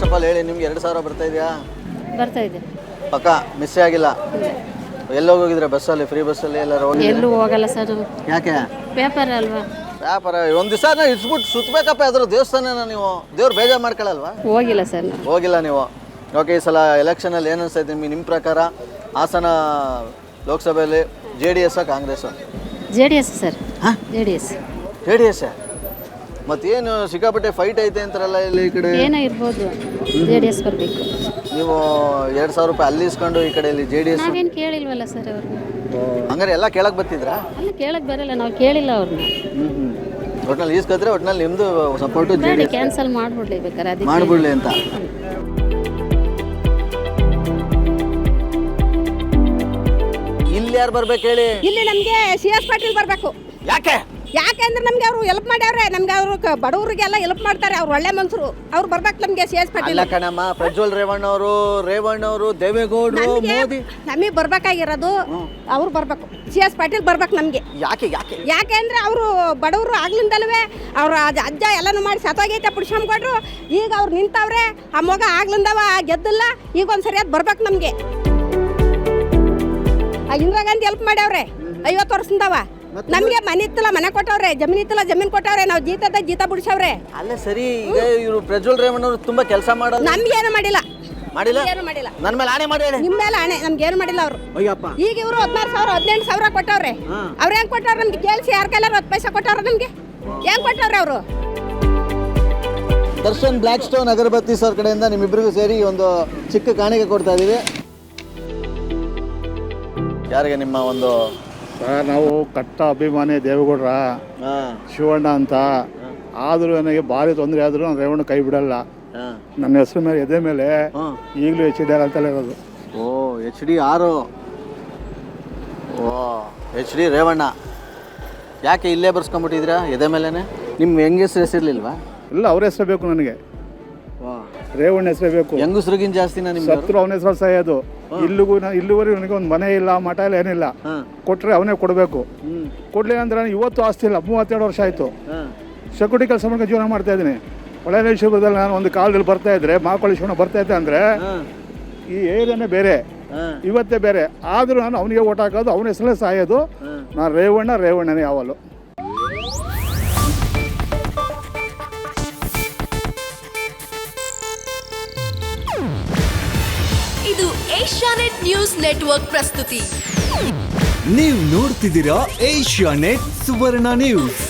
First of all ಹೇಳಿ, ನಿಮ್ಗೆ 2,000 ಬರ್ತಾ ಇದೆಯಾ? ಬರ್ತಾ ಇದೆ. ಪಕ್ಕ ಮಿಸ್ಸೇ ಆಗಿಲ್ಲ? ಎಲ್ಲೋಗಿದ್ರೆ ಬಸ್ಸಲ್ಲಿ, ಫ್ರೀ ಬಸ್ಸಲ್ಲಿ ಎಲ್ಲರೂ ಹೋಗಿ? ಎಲ್ಲೂ ಹೋಗಲ್ಲ ಸರ್. ಯಾಕೆ? ಪೇಪರ್ ಅಲ್ವಾ? ವ್ಯಾಪಾರ ಒಂದು ದಿವಸ ಇಟ್ಬಿಟ್ಟು ಸುತ್ತಬೇಕಪ್ಪ ಅದ್ರ ದೇವಸ್ಥಾನನ. ನೀವು ದೇವ್ರು ಬೇಜಾರು ಮಾಡ್ಕೊಳ್ಳಲ್ವಾ? ಹೋಗಿಲ್ಲ ಸರ್ ನಾವು. ಹೋಗಿಲ್ಲ ನೀವು. ಓಕೆ, ಈ ಸಲ ಎಲೆಕ್ಷನಲ್ಲಿ ಏನು ಅನಿಸ್ತೈತೆ ನಿಮಗೆ? ನಿಮ್ಮ ಪ್ರಕಾರ ಹಾಸನ ಲೋಕಸಭೆಯಲ್ಲಿ JDS Congress? JDS sir. JDS. JDS? ಮತ್ತೇನು ಸಿಕ್ಕಾಪಟ್ಟೆ ಫೈಟ್ ಐತೆ ಅಂತಾರಲ್ಲ ಇಲ್ಲಿ? ಈ ಕಡೆ ಏನೋ ಇರ್ಬೋದು, JDS ಬರಬೇಕು. ನೀವು 2,000 ರೂಪಾಯಿ ಅಲ್ಲಿ ಇಸ್ಕೊಂಡು ಈ ಕಡೆ ಇಲ್ಲಿ JDS? ನಾವೇನು ಕೇಳಿಲ್ವಲ್ಲ ಸರ್ ಅವ್ರನ್ನ. ಹಂಗಾರೆ ಎಲ್ಲ ಕೇಳಕ್ಕೆ ಬರ್ತಿದ್ರಾ? ಅಲ್ಲ, ಕೇಳಕ್ಕೆ ಬರಲ್ಲ, ನಾವು ಕೇಳಿಲ್ಲ ಅವ್ರನ್ನ. ಒಟ್ನಲ್ಲಿ ಈಸ್ಕೊದ್ರೆ ಒಟ್ನಲ್ಲಿ ನಿಮ್ಮದು ಸಪೋರ್ಟು JDS ಕ್ಯಾನ್ಸಲ್ ಮಾಡಿಬಿಡ್ಲಿ ಬೇಕಾರೆ, ಅದಕ್ಕೆ ಮಾಡಿಬಿಡ್ಲಿ ಅಂತ. ಇಲ್ಲಿ ಯಾರು ಬರ್ಬೇಕು ಹೇಳಿ? ಇಲ್ಲಿ ನಮಗೆ CS ಪಾಟೀಲ್ ಬರಬೇಕು. ಯಾಕೆಂದ್ರೆ ನಮ್ಗೆ ಅವರು ಹೆಲ್ಪ್ ಮಾಡ್ಯಾವ್ರೆ. ನಮ್ಗೆ ಅವರು ಬಡವರಿಗೆಲ್ಲ ಹೆಲ್ಪ್ ಮಾಡ್ತಾರೆ. ಅವ್ರು ಒಳ್ಳೆ ಮನ್ಸರು. ಅವ್ರು ಬರ್ಬೇಕು ನಮ್ಗೆ CS ಪಾಟೀಲ್. ಇಲ್ಲ ಕಣಮ್ಮ, ಪ್ರಜ್ವಲ್ ರೇವಣ್ಣ ಅವರು ದೇವೇಗೌಡರು, ಮೋದಿ ನಮಗೆ ಬರ್ಬೇಕಾಗಿರೋದು ಅವ್ರು ಬರ್ಬೇಕು. CS ಪಾಟೀಲ್ ಬರ್ಬೇಕು ನಮ್ಗೆ. ಯಾಕೆ ಅಂದ್ರೆ ಅವರು ಬಡವರು ಆಗ್ಲಿಂದಲ್ವೇ ಅವ್ರ ಅಜ್ಜ ಎಲ್ಲನೂ ಮಾಡಿ ಸತ್ತೋಗೈತೆ ಪುರುಷಮ್ಕೊಟ್ರು. ಈಗ ಅವ್ರು ನಿಂತವ್ರೆ. ಆ ಮಗ ಆಗ್ಲಿಂದವ ಗೆದ್ದಿಲ್ಲ. ಈಗ ಒಂದು ಸರಿಯಾದ ಬರ್ಬೇಕು ನಮ್ಗೆ. ಇಂದಿರಾ ಗಾಂಧಿ ಹೆಲ್ಪ್ ಮಾಡ್ಯಾವ್ರೆ 50 ವರ್ಷದಿಂದವ. ನಮಗೆ ಮನೆ ಇತ್ತಲ್ಲ ಮನೆ ಕೊಟ್ಟವ್ರೆ, ಜಮೀನ್ ಇತ್ತಲ್ಲ ಜಮೀನ್ ಕೊಟ್ಟವ್ರೆ. ನಾವು ಜೀತ ಬಿಡಿಸವ್ರೆ. ಅಲ್ಲ ಸರಿ, ಈಗ ಇವರು ಪ್ರಜ್ವಲ್ ರೇವಣ್ಣ ಅವರು ತುಂಬಾ ಕೆಲಸ ಮಾಡೋದು. ನಮ್ಗೇನು ಮಾಡಿಲ್ಲ. ಏನು ಮಾಡಿಲ್ಲ? ನನ್ನ ಮೇಲೆ ಆಣೆ ಮಾಡಿ ಹೇಳಿ. ನಿಮ್ಮ ಮೇಲೆ ಆಣೆ, ನಮ್ಗೇನು ಮಾಡಿಲ್ಲ ಅವರು. ಈಗ ಇವರು 16,000 18,000 ಕೊಟ್ಟವ್ರೆ. ಅವ್ರು ಹೆಂಗ್ ಕೊಟ್ಟವ್ರೆ ನಮ್ಗೆ ಕೇಳಿಸಿ? ಯಾರ ಕೈಲಾರು 10 ಪೈಸೆ ಕೊಟ್ಟವ್ರೆ ನಮ್ಗೆ? ಹೆಂಗ್ ಕೊಟ್ಟವ್ರೆ ಅವರು? ದರ್ಶನ್ ಬ್ಲ್ಯಾಕ್ ಸ್ಟೋನ್ ಅಗರಬತ್ತಿ ಸರ್ ಕಡೆಯಿಂದ ನಿಮ್ಮಿಬ್ಬರಿಗೂ ಸೇರಿ ಒಂದು ಚಿಕ್ಕ ಕಾಣಿಕೆ ಕೊಡ್ತಾ ಇದೀವಿ. ಯಾರಿಗೆ ನಿಮ್ಮ ಒಂದು? ಸರ್, ನಾವು ಕಟ್ಟ ಅಭಿಮಾನಿ ದೇವೇಗೌಡರ ಶಿವಣ್ಣ ಅಂತ. ಆದರೂ ನನಗೆ ಭಾರಿ ತೊಂದರೆ ಆದರೂ ನಾನು ರೇವಣ್ಣ ಕೈ ಬಿಡಲ್ಲ. ನನ್ನ ಹೆಸರು ಮೇಲೆ ಎದೆ ಮೇಲೆ ಈಗಲೂ HD ಅಂತಲೇ ಇರೋದು. ಓ, HD6. ಓ, HD ರೇವಣ್ಣ. ಯಾಕೆ ಇಲ್ಲೇ ಬರ್ಸ್ಕೊಂಡ್ಬಿಟ್ಟಿದ್ದೀರಾ ಎದೆ ಮೇಲೇನೆ? ನಿಮ್ಮ ಹೆಂಗಸ್ರ ಹೆಸರಿರ್ಲಿಲ್ವಾ? ಇಲ್ಲ, ಅವ್ರ ಹೆಸರೇ ಬೇಕು ನನಗೆ. ರೇವಣ್ಣ ಹೆಸರೇ ಬೇಕು. ಹೆಂಗಸ್ರಿಗಿಂತ ಜಾಸ್ತಿನ ನಿಮ್ಮ ಸತ್ರು ಅವನ ಹೆಸರು ಸಾಯೋದು. ಇಲ್ಲಿವರೆಗೂ ನನಗೆ ಒಂದು ಮನೆ ಇಲ್ಲ, ಮಠ ಇಲ್ಲ, ಏನಿಲ್ಲ. ಕೊಟ್ಟರೆ ಅವನೇ ಕೊಡಬೇಕು. ಕೊಡ್ಲಿಲ್ಲ ಅಂದ್ರೆ ನಾನು ಇವತ್ತು ಆಸ್ತಿ ಇಲ್ಲ. 32 ವರ್ಷ ಆಯಿತು ಸೆಕ್ಯೂರಿಟಿ ಕೆಲಸ ಮಾಡ್ಕೊಂಡು ಜೀವನ ಮಾಡ್ತಾ ಇದ್ದೀನಿ. ಹೊಳೆನರಸೀಪುರದಲ್ಲಿ ನಾನು ಒಂದು ಕಾಲದಲ್ಲಿ ಬರ್ತಾ ಇದ್ರೆ, ಮಾಕೊಳ್ಳಿಸ್ಕೊಂಡು ಬರ್ತಾ ಇದ್ದೆ ಅಂದರೆ ಈ ಏರಿಯಾನೇ ಬೇರೆ, ಇವತ್ತೇ ಬೇರೆ. ಆದರೂ ನಾನು ಅವನಿಗೆ ಓಟ್ ಹಾಕೋದು, ಅವನ ಹೆಸರಲ್ಲೇ ಸಾಯೋದು. ನಾನು ರೇವಣ್ಣನೇ ಯಾವಲ್ಲೂ. ಇದು ಏಷ್ಯಾನೆಟ್ ನ್ಯೂಸ್ ನೆಟ್ವರ್ಕ್ ಪ್ರಸ್ತುತಿ. ನೀವು ನೋಡ್ತಿದ್ದೀರಾ ಏಷ್ಯಾನೆಟ್ ಸುವರ್ಣ ನ್ಯೂಸ್.